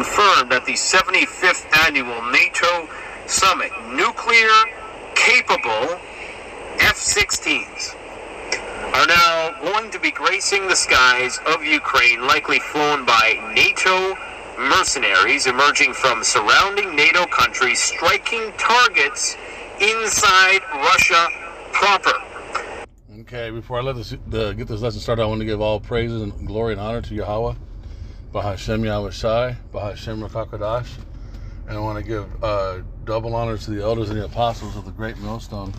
confirmed at the 75th annual NATO summit. Nuclear-capable F-16s are now going to be gracing the skies of Ukraine, likely flown by NATO mercenaries emerging from surrounding NATO countries, striking targets inside Russia proper. Okay, before I get this lesson started, I want to give all praises and glory and honor to Yahweh, Bahashem Yahweh Shai, Bahashem Rakakadash, and I want to give double honor to the elders and the apostles of the great millstone,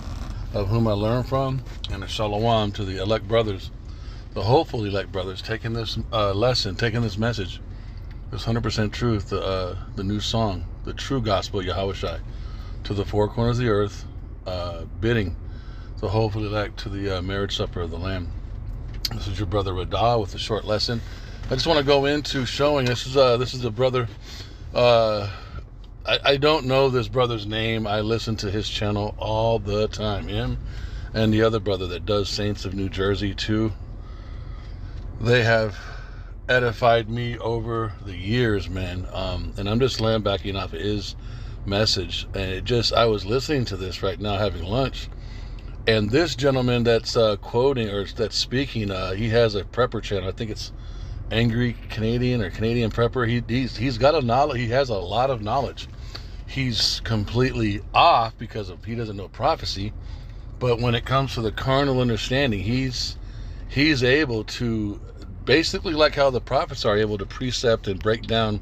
of whom I learned from, and a shalom to the elect brothers, the hopeful elect brothers, taking this lesson, taking this message, this 100% truth, the new song, the true gospel, Yahweh Shai, to the four corners of the earth, bidding the hopeful elect to the marriage supper of the Lamb. This is your brother Radah with a short lesson. I just want to go into showing, this is a brother, I don't know this brother's name. I listen to his channel all the time. Him and the other brother that does Saints of New Jersey too. They have edified me over the years, man. And I'm just laying backing off of his message. And I was listening to this right now, having lunch. And this gentleman that's quoting or that's speaking, he has a prepper channel. I think it's Angry Canadian or Canadian Prepper. He's got a knowledge. He has a lot of knowledge. He's completely off because he doesn't know prophecy. But when it comes to the carnal understanding, he's able to, basically like how the prophets are able to precept and break down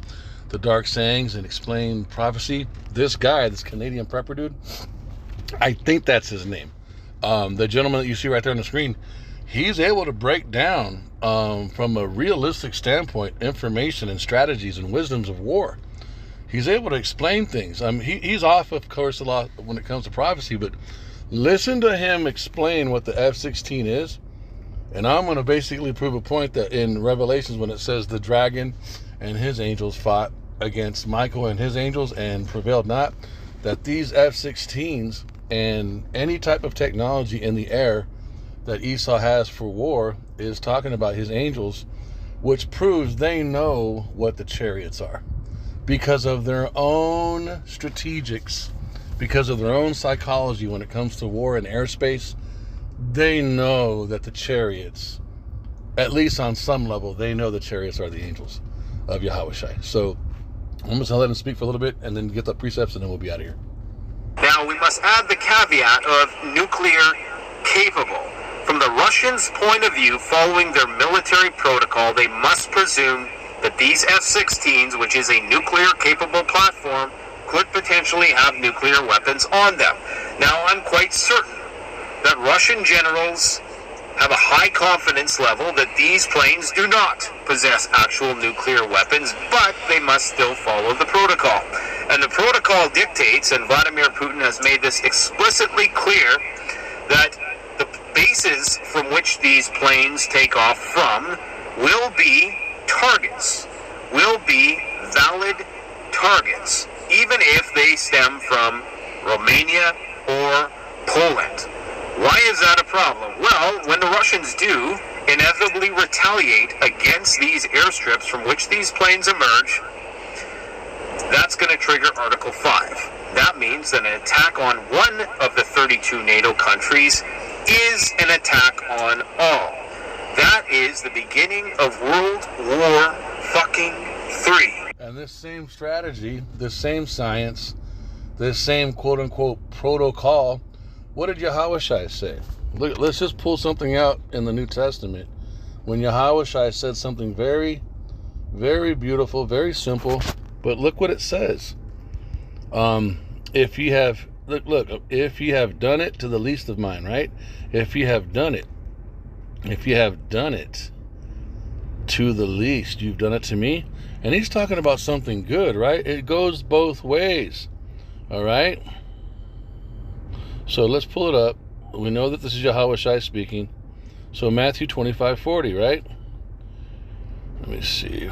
the dark sayings and explain prophecy. This guy, this Canadian Prepper dude, I think that's his name. The gentleman that you see right there on the screen, he's able to break down from a realistic standpoint information and strategies and wisdoms of war. He's able to explain things. He's off, of course, a lot when it comes to prophecy, but listen to him explain what the F-16 is, and I'm going to basically prove a point that in Revelations, when it says the dragon and his angels fought against Michael and his angels and prevailed not, that these F-16s and any type of technology in the air that Esau has for war is talking about his angels, which proves they know what the chariots are because of their own strategics, because of their own psychology when it comes to war and airspace. They know that the chariots, at least on some level, they know the chariots are the angels of Yahweh Shai. So I'm just going to let him speak for a little bit and then get the precepts and then we'll be out of here. Now we must add the caveat of nuclear capable. From the Russians' point of view, following their military protocol, they must presume that these F-16s, which is a nuclear-capable platform, could potentially have nuclear weapons on them. Now, I'm quite certain that Russian generals have a high confidence level that these planes do not possess actual nuclear weapons, but they must still follow the protocol. And the protocol dictates, and Vladimir Putin has made this explicitly clear, that the bases from which these planes take off from will be targets, will be valid targets, even if they stem from Romania or Poland. Why is that a problem? Well, when the Russians do inevitably retaliate against these airstrips from which these planes emerge, that's going to trigger Article 5. That means that an attack on one of the 32 NATO countries is an attack on all. That is the beginning of World War fucking 3. And this same strategy, this same science, this same quote-unquote protocol, what did Yahweh Shai say? Look, let's just pull something out in the New Testament. When Yahweh Shai said something very, very beautiful, very simple, but look what it says. If you have, look, if you have done it to the least of mine, right? If you have done it to the least, you've done it to me. And he's talking about something good, right? It goes both ways. All right. So let's pull it up. We know that this is Yahweh Shai speaking. So Matthew 25:40, right? Let me see.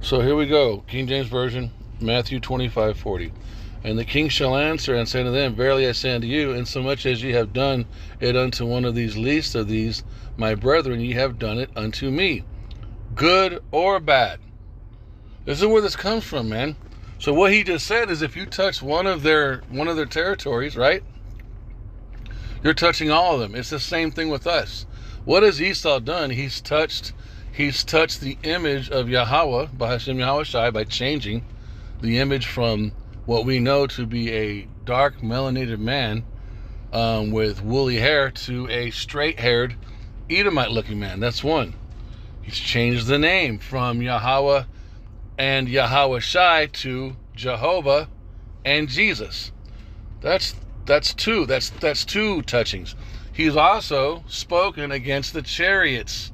So here we go. King James Version, Matthew 25:40. And the king shall answer and say to them, Verily I say unto you, insomuch as ye have done it unto one of these least of these, my brethren, ye have done it unto me. Good or bad. This is where this comes from, man. So what he just said is, if you touch one of their territories, right, you're touching all of them. It's the same thing with us. What has Esau done? He's touched the image of Yahweh, Bahashem Yahweh Shai, by changing the image from what we know to be a dark melanated man with woolly hair to a straight-haired Edomite-looking man. That's one. He's changed the name from Yahweh and Yahweh Shai to Jehovah and Jesus. That's two. That's two touchings. He's also spoken against the chariots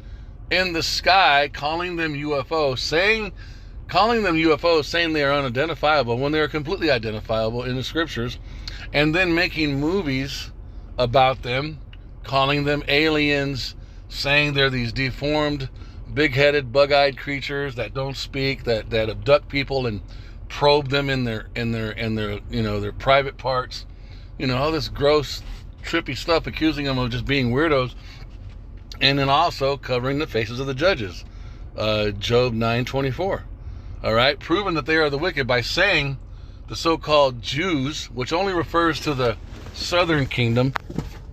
in the sky, calling them UFOs, saying they are unidentifiable when they are completely identifiable in the scriptures, and then making movies about them, calling them aliens, saying they're these deformed, big-headed, bug-eyed creatures that don't speak, that abduct people and probe them in their their private parts, all this gross, trippy stuff, accusing them of just being weirdos, and then also covering the faces of the judges, Job 9:24. All right, proving that they are the wicked by saying the so-called Jews, which only refers to the southern kingdom,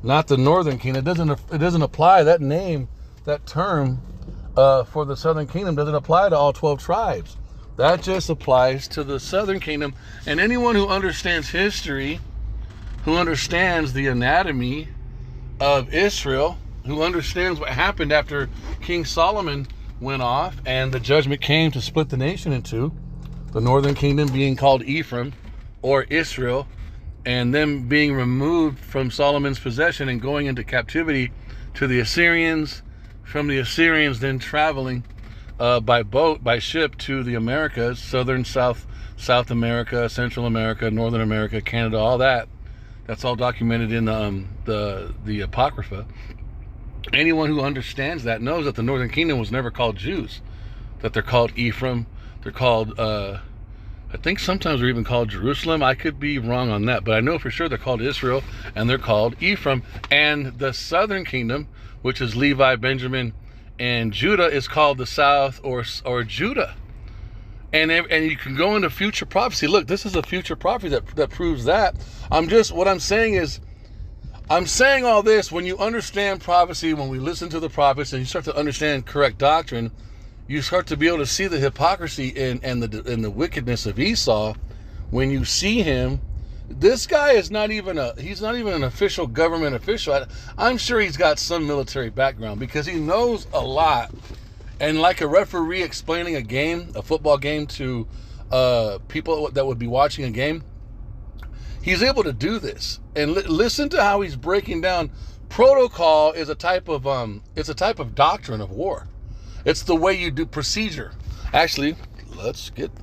not the northern kingdom. It doesn't apply. That name, that term for the southern kingdom doesn't apply to all 12 tribes. That just applies to the southern kingdom. And anyone who understands history, who understands the anatomy of Israel, who understands what happened after King Solomon went off and the judgment came to split the nation in two, the northern kingdom being called Ephraim or Israel, and them being removed from Solomon's possession and going into captivity to the Assyrians, from the Assyrians then traveling by boat, by ship to the Americas, southern, South America, Central America, Northern America, Canada, all that. That's all documented in the Apocrypha. Anyone who understands that knows that the northern kingdom was never called Jews, that they're called Ephraim, they're called, I think sometimes they're even called Jerusalem. I could be wrong on that, but I know for sure they're called Israel, and they're called Ephraim. And the southern kingdom, which is Levi, Benjamin, and Judah, is called the south or Judah. And you can go into future prophecy. Look, this is a future prophecy that proves that. What I'm saying is, I'm saying all this, when you understand prophecy, when we listen to the prophets and you start to understand correct doctrine, you start to be able to see the hypocrisy and the wickedness of Esau. When you see him, this guy is he's not even an official government official. I'm sure he's got some military background, because he knows a lot. And like a referee explaining a football game to people that would be watching a game, he's able to do this. And listen to how he's breaking down. Protocol is a type of doctrine of war. It's the way you do procedure. Actually, don't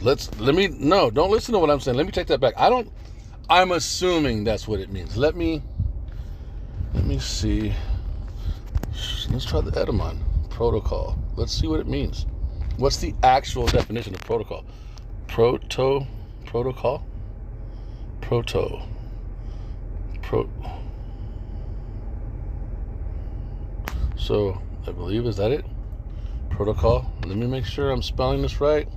listen to what I'm saying. Let me take that back. I'm assuming that's what it means. Let me see. Let's try the etymon. Protocol. Let's see what it means. What's the actual definition of protocol? Protocol? So, I believe, is that it? Protocol. Let me make sure I'm spelling this right.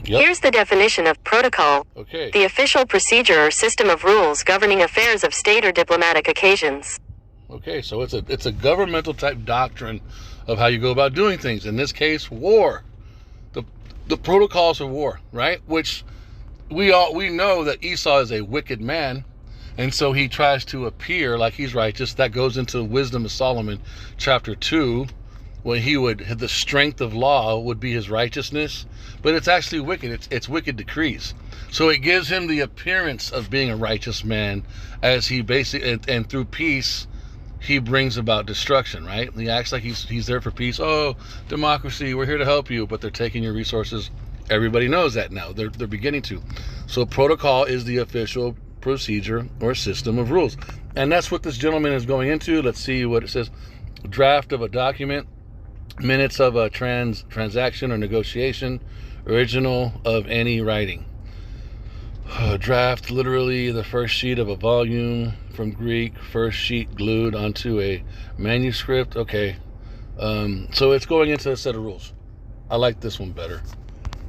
Yep. Here's the definition of protocol. Okay. The official procedure or system of rules governing affairs of state or diplomatic occasions. Okay, so it's a governmental type doctrine of how you go about doing things. In this case, war. The protocols of war, right? Which we know that Esau is a wicked man, and so he tries to appear like he's righteous. That goes into Wisdom of Solomon, chapter 2, when the strength of law would be his righteousness, but it's actually wicked. It's wicked decrees. So it gives him the appearance of being a righteous man, as he basically, and through peace, he brings about destruction, right? He acts like he's there for peace. Oh, democracy, we're here to help you, but they're taking your resources. Everybody knows that now. They're beginning to. So protocol is the official procedure or system of rules. And that's what this gentleman is going into. Let's see what it says. Draft of a document, minutes of a transaction or negotiation, original of any writing. Draft, literally the first sheet of a volume, from Greek, first sheet glued onto a manuscript. Okay. So it's going into a set of rules. I like this one better.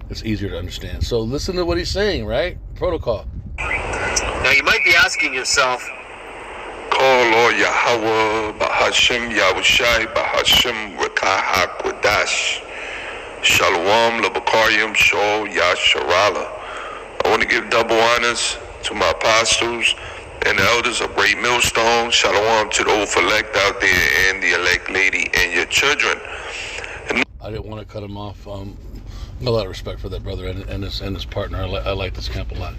It's easier to understand. So listen to what he's saying, right? Protocol. Now you might be asking yourself, Kolo Yahweh Bahashim Yahushai Bahashim Rekaha Kwadash Shalom Labakarium Shol Yasharala. I want to give double honors to my apostles and the elders of Great Millstone. Shalom to the old elect out there and the elect lady and your children. I didn't want to cut him off. A lot of respect for that brother and his partner. I like this camp a lot.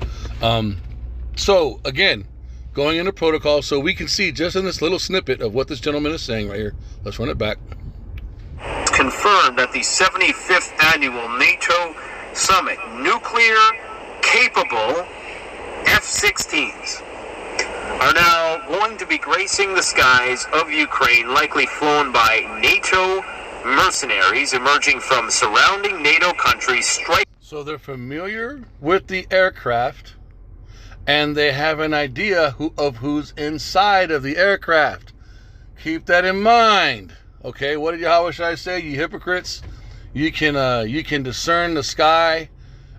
So again, going into protocol, so we can see just in this little snippet of what this gentleman is saying right here. Let's run it back. it's confirmed that the 75th annual NATO summit, nuclear capable F-16s are now going to be gracing the skies of Ukraine, likely flown by NATO mercenaries emerging from surrounding NATO countries. So they're familiar with the aircraft, and they have an idea of who's inside of the aircraft. Keep that in mind. Okay, what did Yahweh Shai say? You hypocrites, you can discern the sky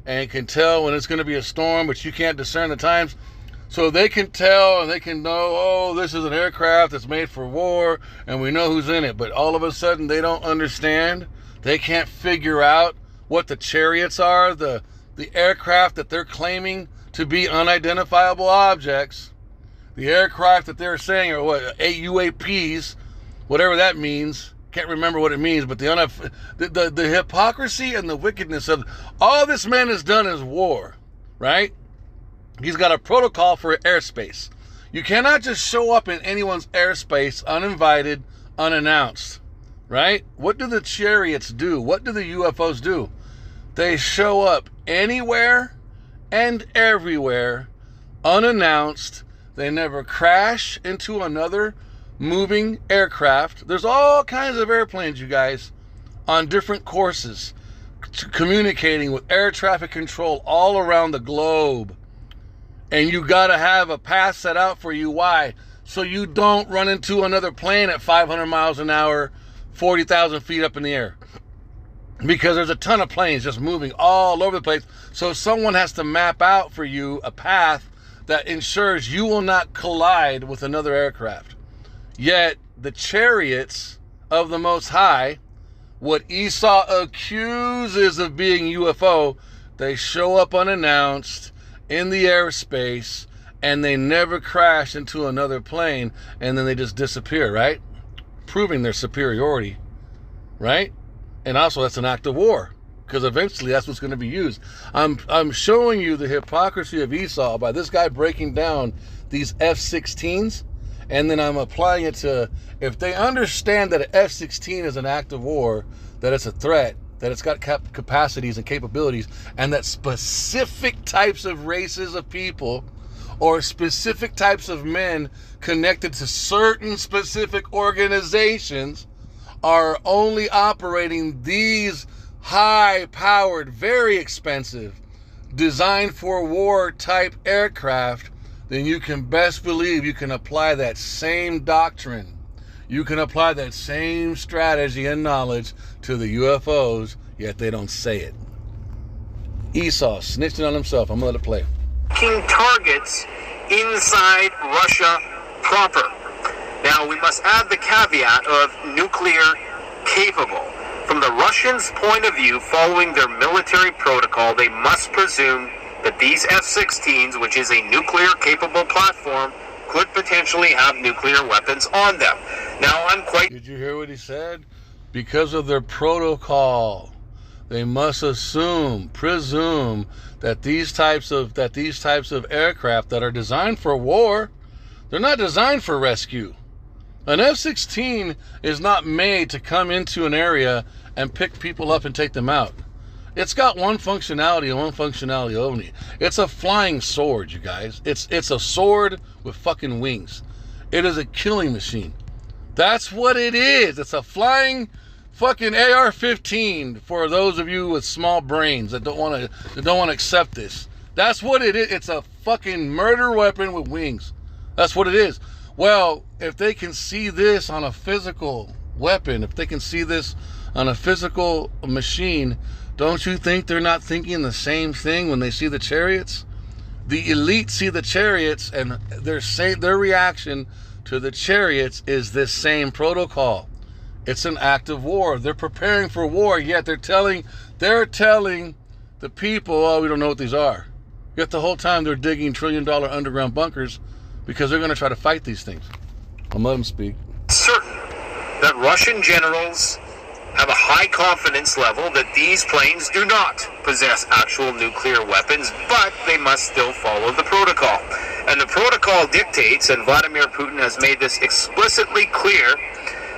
and can tell when it's going to be a storm, but you can't discern the times. So they can tell and they can know, oh, this is an aircraft that's made for war, and we know who's in it. But all of a sudden, they don't understand. They can't figure out what the chariots are, the aircraft that they're claiming to be unidentifiable objects, the aircraft that they're saying are what, UAPs, whatever that means. Can't remember what it means, but the hypocrisy and the wickedness of all this man has done is war, right? He's got a protocol for airspace. You cannot just show up in anyone's airspace uninvited, unannounced, right? What do the chariots do? What do the UFOs do? They show up anywhere and everywhere, unannounced. They never crash into another moving aircraft. There's all kinds of airplanes, you guys, on different courses, communicating with air traffic control all around the globe. And you got to have a path set out for you. Why? So you don't run into another plane at 500 miles an hour, 40,000 feet up in the air. Because there's a ton of planes just moving all over the place. So someone has to map out for you a path that ensures you will not collide with another aircraft. Yet the chariots of the Most High, what Esau accuses of being UFO, they show up unannounced in the airspace, and they never crash into another plane, and then they just disappear, right? Proving their superiority, right? And also that's an act of war, because eventually that's what's going to be used. I'm showing you the hypocrisy of Esau by this guy breaking down these F-16s, and then I'm applying it to, if they understand that an F-16 is an act of war, that it's a threat, that it's got capacities and capabilities, and that specific types of races of people or specific types of men connected to certain specific organizations are only operating these high-powered, very expensive, designed for war type aircraft, then you can best believe you can apply that same doctrine. You can apply that same strategy and knowledge to the UFOs, yet they don't say it. Esau snitching on himself. I'm going to let it play. Targets inside Russia proper. Now, we must add the caveat of nuclear capable. From the Russians' point of view, following their military protocol, they must presume that these F-16s, which is a nuclear-capable platform, could potentially have nuclear weapons on them. Now, I'm quite... Did you hear what he said? Because of their protocol, they must presume that these types of aircraft that are designed for war, they're not designed for rescue. An F-16 is not made to come into an area and pick people up and take them out. It's got one functionality and one functionality only. It's a flying sword, you guys. It's a sword with fucking wings. It is a killing machine. That's what it is. It's a flying fucking AR-15 for those of you with small brains that don't want to accept this. That's what it is. It's a fucking murder weapon with wings. That's what it is. Well, if they can see this on a physical weapon, if they can see this on a physical machine, don't you think they're not thinking the same thing when they see the chariots? The elite see the chariots, and their reaction to the chariots is this same protocol. It's an act of war. They're preparing for war, yet they're telling the people, oh, we don't know what these are. Yet the whole time they're digging $1 trillion underground bunkers because they're going to try to fight these things. I'm letting them speak. Certain that Russian generals have a high confidence level that these planes do not possess actual nuclear weapons, but they must still follow the protocol. And the protocol dictates, and Vladimir Putin has made this explicitly clear,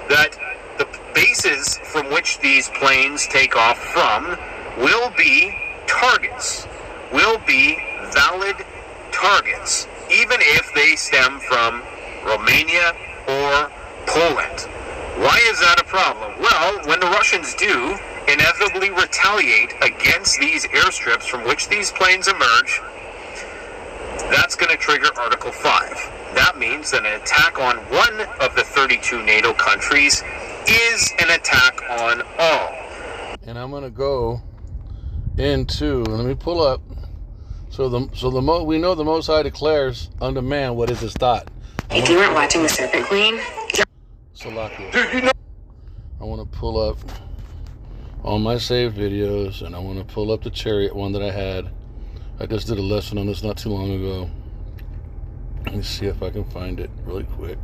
that the bases from which these planes take off from will be targets, will be valid targets, even if they stem from Romania or Poland. Why is that a problem? Well, when the Russians do inevitably retaliate against these airstrips from which these planes emerge, that's going to trigger Article 5. That means that an attack on one of the 32 NATO countries is an attack on all. And I'm going to go into, let me pull up. We know the Most High declares unto man what is his thought. If you weren't watching the Serpent Queen, Salakia. I want to pull up all my saved videos, and I want to pull up the chariot one that I had. I just did a lesson on this not too long ago. Let me see if I can find it really quick.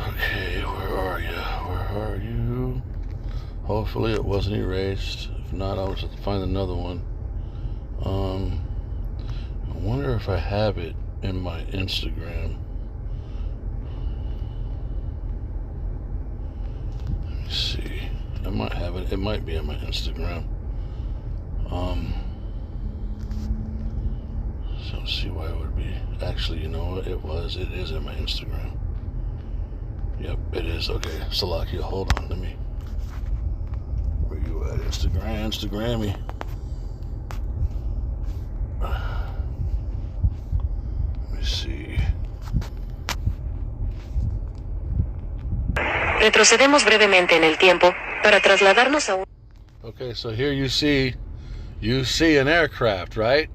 Okay, where are you? Where are you? Hopefully it wasn't erased. If not, I'll just have to find another one. I wonder if I have it in my Instagram. Let me see. I might have it. It might be in my Instagram. So let's see why it would be. Actually, you know what? It is in my Instagram. Yep, it is. Okay, Salakia, hold on. Let me. Where you at? Instagrammy. Let me see. retrocedemos brevemente en el tiempo para trasladarnos a un... Okay, so here you see an aircraft, right?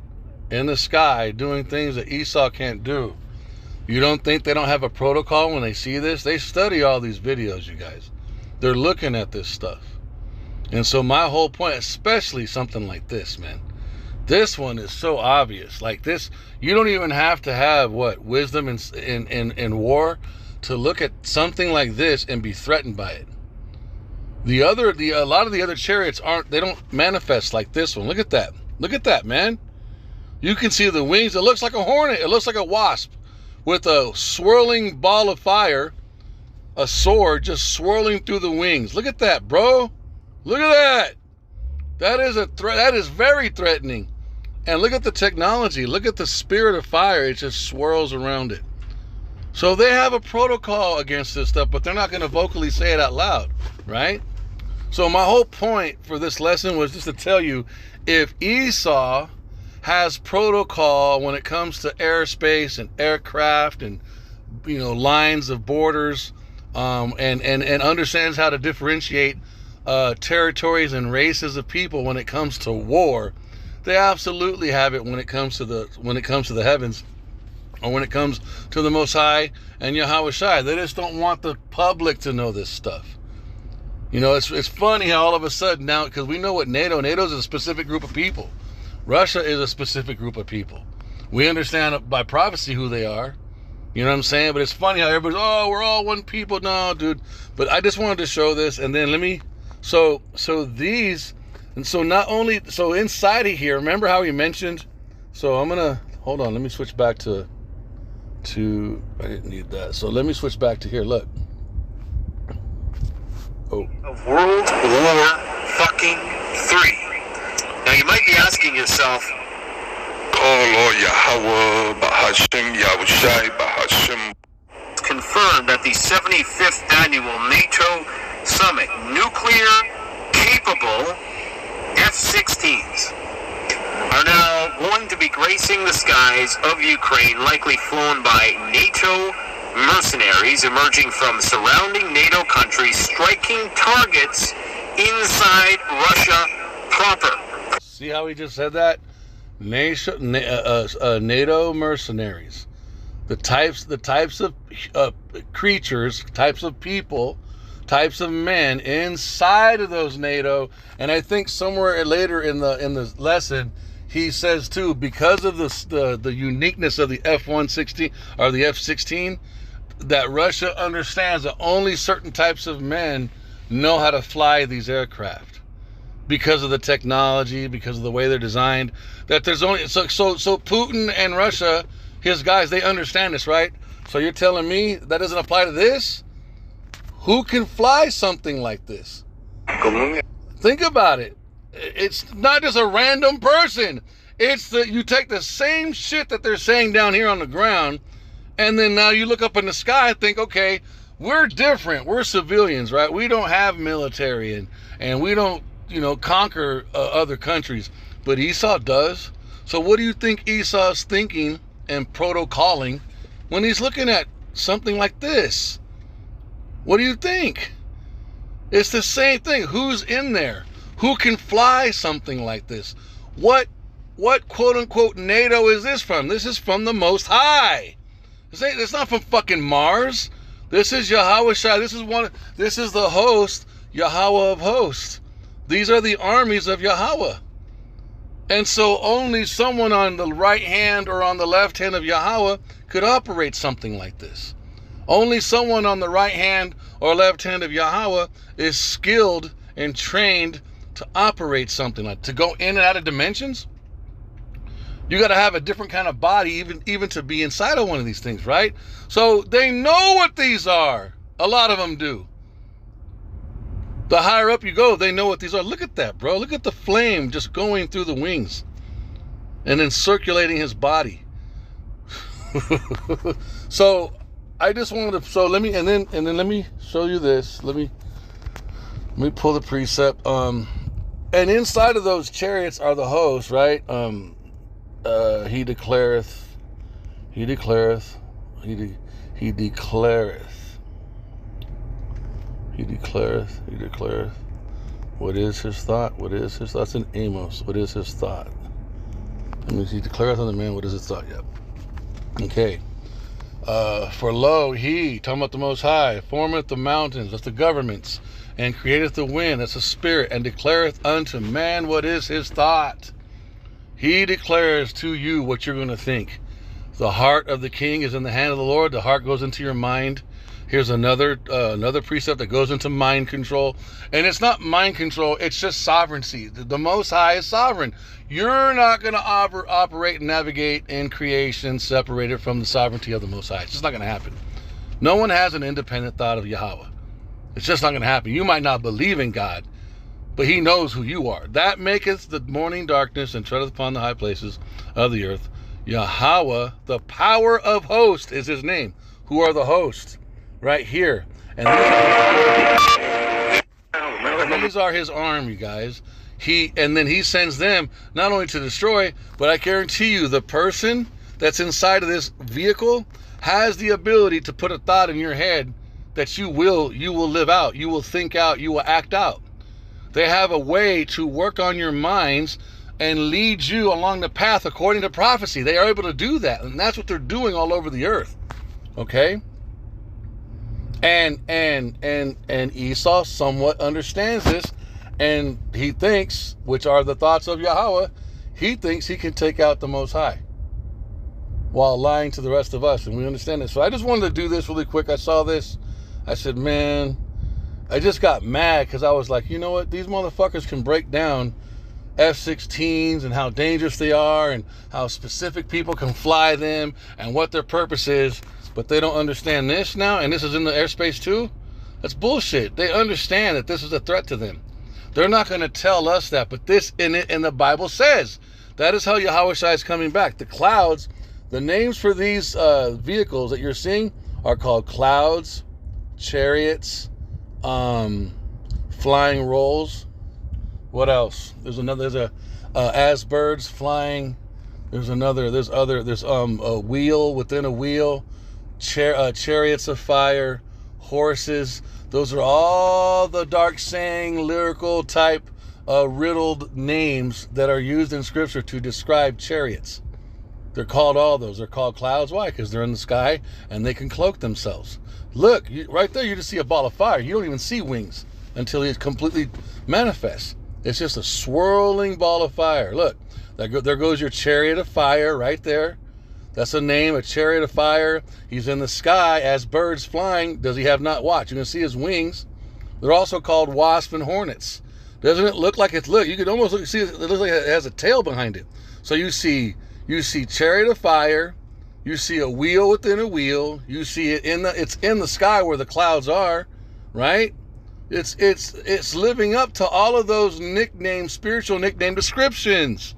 In the sky doing things that Esau can't do. You don't think they don't have a protocol when they see this? They study all these videos, you guys. They're looking at this stuff. And so my whole point, especially something like this, man. This one is so obvious. Like this, you don't even have to have wisdom in war to look at something like this and be threatened by it. A lot of the other chariots they don't manifest like this one. Look at that. Look at that, man. You can see the wings. It looks like a hornet. It looks like a wasp with a swirling ball of fire, a sword just swirling through the wings. Look at that, bro. Look at that. That is a threat. That is very threatening. And look at the technology. Look at the spirit of fire. It just swirls around it. So they have a protocol against this stuff, but they're not going to vocally say it out loud, right? So my whole point for this lesson was just to tell you, if Esau has protocol when it comes to airspace and aircraft and, lines of borders, and understands how to differentiate territories and races of people when it comes to war, they absolutely have it when it comes to the heavens, or when it comes to the Most High and Yahweh Shai. They just don't want the public to know this stuff. It's funny how all of a sudden now, because we know what NATO's a specific group of people. Russia is a specific group of people. We understand by prophecy who they are. You know what I'm saying? But it's funny how everybody's, we're all one people. No, dude. But I just wanted to show this, and then so inside of here, remember how he mentioned, so I'm gonna, hold on, let me switch back to I didn't need that. So let me switch back to here, look. Of World War fucking 3. Now you might be asking yourself, confirmed that the 75th annual NATO summit, nuclear capable F-16s are now going to be gracing the skies of Ukraine, likely flown by NATO mercenaries emerging from surrounding NATO countries, striking targets inside Russia proper. See how he just said that? NATO mercenaries. The types of creatures, types of people, types of men inside of those NATO. And I think somewhere later in the lesson, he says too, because of the uniqueness of the F-116 or the F-16, that Russia understands that only certain types of men know how to fly these aircraft because of the technology, because of the way they're designed. That there's only so Putin and Russia, his guys, they understand this, right? So you're telling me that doesn't apply to this? Who can fly something like this? Think about it. It's not just a random person. It's that you take the same shit that they're saying down here on the ground, and then now you look up in the sky and think, okay, we're different. We're civilians, right? We don't have military, and we don't, conquer other countries. But Esau does. So what do you think Esau's thinking and protocoling when he's looking at something like this? What do you think? It's the same thing. Who's in there? Who can fly something like this? What quote unquote NATO is this from? This is from the Most High. It's not from fucking Mars. This is Yahweh Shai. This is the host, Yahweh of hosts. These are the armies of Yahweh. And so only someone on the right hand or on the left hand of Yahweh could operate something like this. Only someone on the right hand or left hand of Yahweh is skilled and trained to operate something like, to go in and out of dimensions. You got to have a different kind of body even to be inside of one of these things, right? So they know what these are. A lot of them do. The higher up you go, they know what these are. Look at that, bro. Look at the flame just going through the wings and then circulating his body. So I just wanted to, so let me, and then let me show you this. Let me pull the precept. And inside of those chariots are the hosts, right? He declareth. What is his thought? That's in Amos. What is his thought? He declareth unto man, what is his thought? Yep. Okay. For lo, he, talking about the Most High, formeth the mountains, that's the governments, and createth the wind, that's the spirit, and declareth unto man what is his thought. He declares to you what you're going to think. The heart of the king is in the hand of the Lord. The heart goes into your mind. Here's another precept that goes into mind control. And it's not mind control, it's just sovereignty. The Most High is sovereign. You're not going to operate and navigate in creation separated from the sovereignty of the Most High. It's just not going to happen. No one has an independent thought of Yahweh. It's just not going to happen. You might not believe in God, but he knows who you are. That maketh the morning darkness and treadeth upon the high places of the earth. Yahweh, the power of hosts, is his name. Who are the hosts? Right here. And these are his arm, you guys. And then he sends them not only to destroy, but I guarantee you the person that's inside of this vehicle has the ability to put a thought in your head that you will live out, you will think out, you will act out. They have a way to work on your minds and lead you along the path according to prophecy. They are able to do that, and that's what they're doing all over the earth. Okay? And Esau somewhat understands this, and he thinks, which are the thoughts of Yahweh, he thinks he can take out the Most High while lying to the rest of us, and we understand this. So I just wanted to do this really quick. I saw this. I said, man, I just got mad because I was like, you know what? These motherfuckers can break down F-16s and how dangerous they are and how specific people can fly them and what their purpose is, but they don't understand this now, and this is in the airspace too? That's bullshit. They understand that this is a threat to them. They're not going to tell us that, but this in the Bible says that is how Yahweh Shai is coming back. The clouds, the names for these vehicles that you're seeing are called clouds, chariots, flying rolls. What else? There's as birds flying. There's a wheel within a wheel, chariots of fire, horses. Those are all the dark saying, lyrical type, riddled names that are used in Scripture to describe chariots. They're called all those. They're called clouds. Why? Because they're in the sky and they can cloak themselves. Look, right there, you just see a ball of fire. You don't even see wings until it completely manifests. It's just a swirling ball of fire. Look, there goes your chariot of fire right there. That's a name, a chariot of fire. He's in the sky as birds flying. Does he have not watch? You can see his wings. They're also called wasps and hornets. Doesn't it look like it's, look, you could almost see it looks like it has a tail behind it. So you see chariot of fire. You see a wheel within a wheel. You see it it's in the sky where the clouds are, right? It's living up to all of those spiritual nickname descriptions.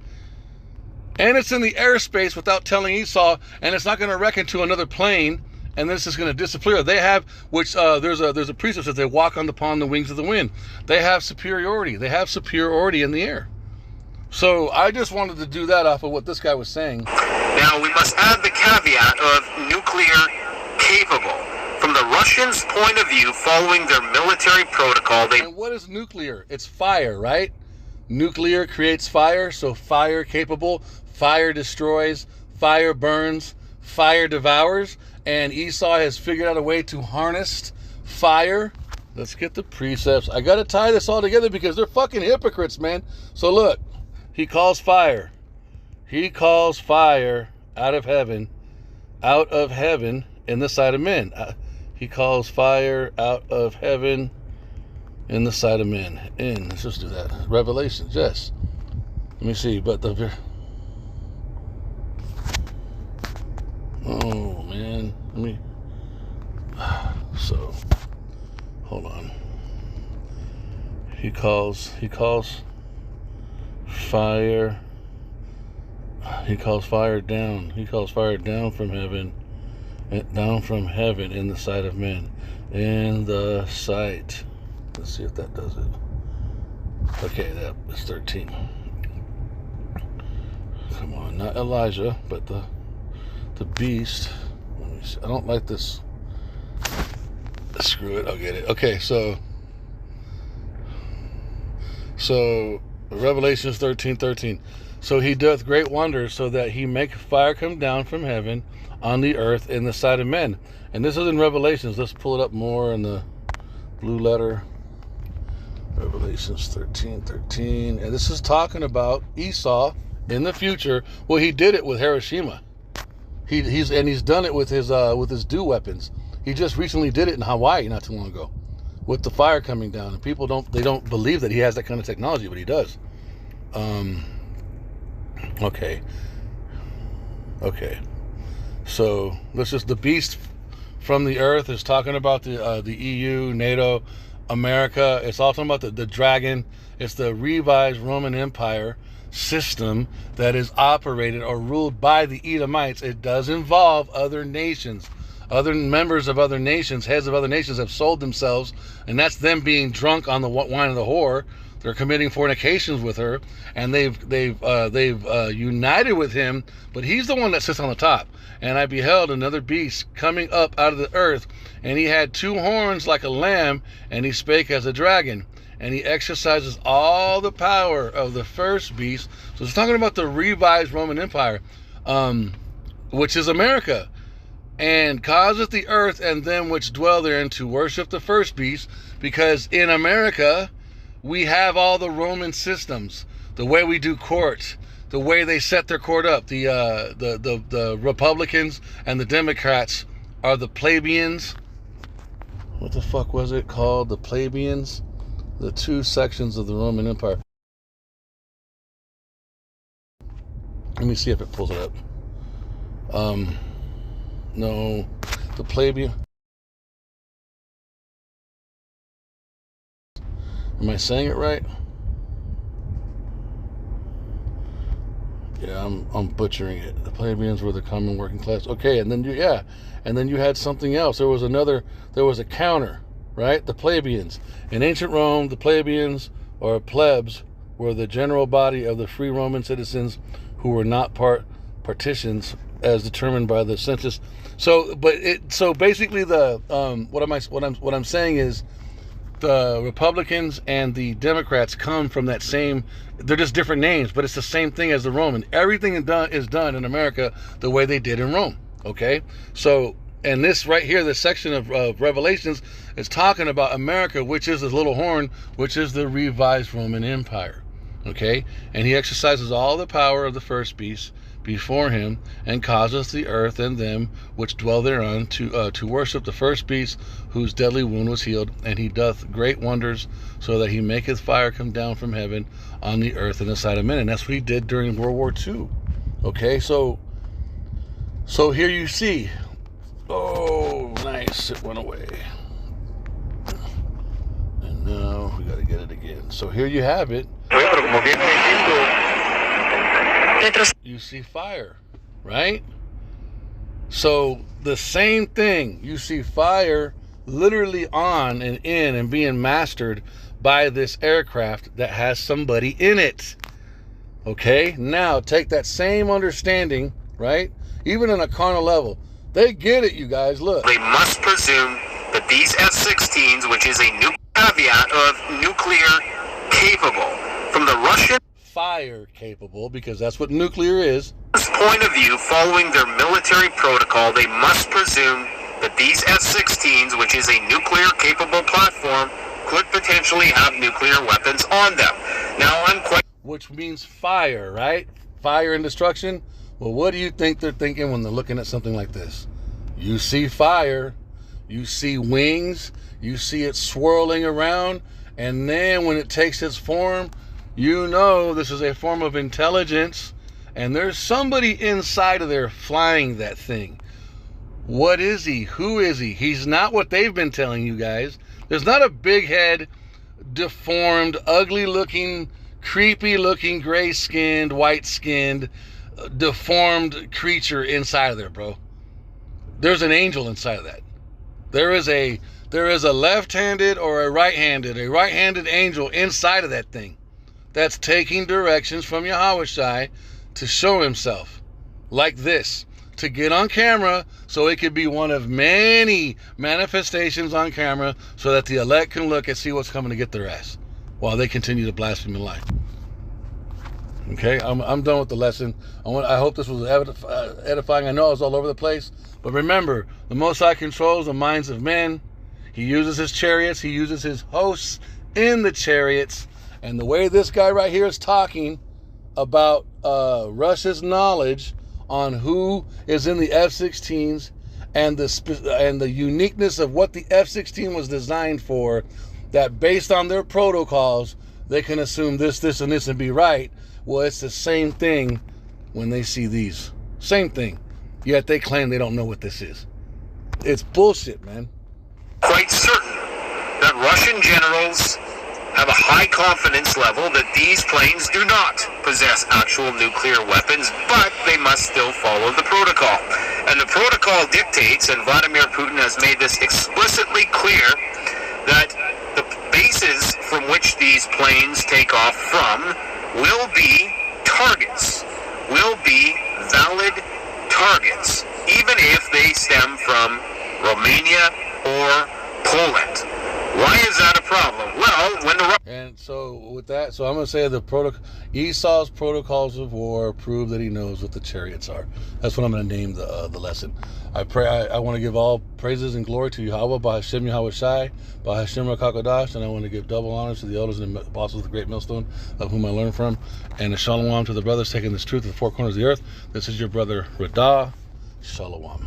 And it's in the airspace without telling Esau, and it's not going to wreck into another plane, and this is going to disappear. They have, which there's a precept that they walk upon the wings of the wind. They have superiority. They have superiority in the air. So I just wanted to do that off of what this guy was saying. Now we must add the caveat of nuclear capable. From the Russians' point of view, following their military protocol, And what is nuclear? It's fire, right? Nuclear creates fire, so fire capable. Fire destroys, fire burns, fire devours, and Esau has figured out a way to harness fire. Let's get the precepts. I got to tie this all together because they're fucking hypocrites, man. So look, he calls fire. He calls fire out of heaven in the sight of men. He calls fire out of heaven in the sight of men. Let's just do that. Revelations, yes. Let me see, oh man, so hold on. He calls fire. He calls fire down. He calls fire down from heaven in the sight of men. In the sight. Let's see if that does it. Okay, that is 13. Come on, not Elijah, but the beast. Let me see. I don't like this. Screw it, I'll get it. Okay, so Revelations 13:13. So he doth great wonders, so that he make fire come down from heaven on the earth in the sight of men. And this is in Revelations. Let's pull it up more in the blue letter. Revelations 13:13. And this is talking about Esau in the future. Well, he did it with Hiroshima. He's done it with his DEW weapons. He just recently did it in Hawaii not too long ago with the fire coming down. And people don't believe that he has that kind of technology, but he does. Okay. So the beast from the earth is talking about the EU, NATO, America. It's all talking about the dragon. It's the revised Roman Empire system that is operated or ruled by the Edomites. It does involve other nations. Other members of other nations, heads of other nations have sold themselves, and that's them being drunk on the wine of the whore. They're committing fornications with her, and they've united with him, but he's the one that sits on the top. And I beheld another beast coming up out of the earth, and he had 2 horns like a lamb, and he spake as a dragon, and he exercises all the power of the first beast. So it's talking about the revised Roman Empire, which is America, and causeth the earth and them which dwell therein to worship the first beast, because in America we have all the Roman systems, the way we do court, the way they set their court up. The Republicans and the Democrats are the plebeians. What the fuck was it called? The plebeians? The 2 sections of the Roman Empire. Let me see if it pulls it up. No, the plebeian. Am I saying it right? Yeah, I'm butchering it. The plebeians were the common working class. Okay, and then you had something else. There was a counter, right? The plebeians. In ancient Rome, the plebeians or plebs were the general body of the free Roman citizens who were not partisans as determined by the census. So basically the what I'm saying is the Republicans and the Democrats come from that same, they're just different names, but it's the same thing as the Roman. Everything is done in America the way they did in Rome. Okay? So, and this right here, this section of Revelations is talking about America, which is this little horn, which is the revised Roman Empire. Okay? And he exercises all the power of the first beast before him, and causeth the earth and them which dwell thereon to worship the first beast, whose deadly wound was healed. And he doth great wonders, so that he maketh fire come down from heaven on the earth in the sight of men. And that's what he did during World War II. Okay, so here you see. Oh, nice, it went away. And now we got to get it again. So here you have it. You see fire, right? So the same thing, you see fire literally on and in and being mastered by this aircraft that has somebody in it. Okay, now take that same understanding, right? Even on a carnal level, they get it, you guys. Look, they must presume that these F-16s, which is a new caveat of nuclear capable, from the Russian fire capable, because that's what nuclear is. Point of view, following their military protocol, they must presume that these F-16s, which is a nuclear capable platform, could potentially have nuclear weapons on them. Now, which means fire, right? Fire and destruction. Well, what do you think they're thinking when they're looking at something like this? You see fire, you see wings, you see it swirling around, and then when it takes its form, you know this is a form of intelligence, and there's somebody inside of there flying that thing. What is he? Who is he? He's not what they've been telling you guys. There's not a big head, deformed, ugly-looking, creepy-looking, gray-skinned, white-skinned, deformed creature inside of there, bro. There's an angel inside of that. There is a left-handed or a right-handed angel inside of that thing that's taking directions from Yahushua to show himself like this, to get on camera so it could be one of many manifestations on camera so that the elect can look and see what's coming to get their ass while they continue to blaspheme and lie. Okay, I'm done with the lesson. I hope this was edifying. I know I was all over the place, but remember, the Most High controls the minds of men. He uses his chariots. He uses his hosts in the chariots. And the way this guy right here is talking about Russia's knowledge on who is in the F-16s and the uniqueness of what the F-16 was designed for, that based on their protocols, they can assume this, and this and be right. Well, it's the same thing when they see these. Same thing. Yet they claim they don't know what this is. It's bullshit, man. Quite certain that Russian generals have a high confidence level that these planes do not possess actual nuclear weapons, but they must still follow the protocol. And the protocol dictates, and Vladimir Putin has made this explicitly clear, that the bases from which these planes take off from will be targets, will be valid targets, even if they stem from Romania or Poland. Why is that a problem? Well, when the... And so with that, so I'm going to say Esau's protocols of war prove that he knows what the chariots are. That's what I'm going to name the lesson. I want to give all praises and glory to Yahweh, by Hashem Yahweh Shai, by Hashem Rakakodash, and I want to give double honors to the elders and apostles of the great millstone, of whom I learned from, and a shalom to the brothers taking this truth to the four corners of the earth. This is your brother Radah. Shalom.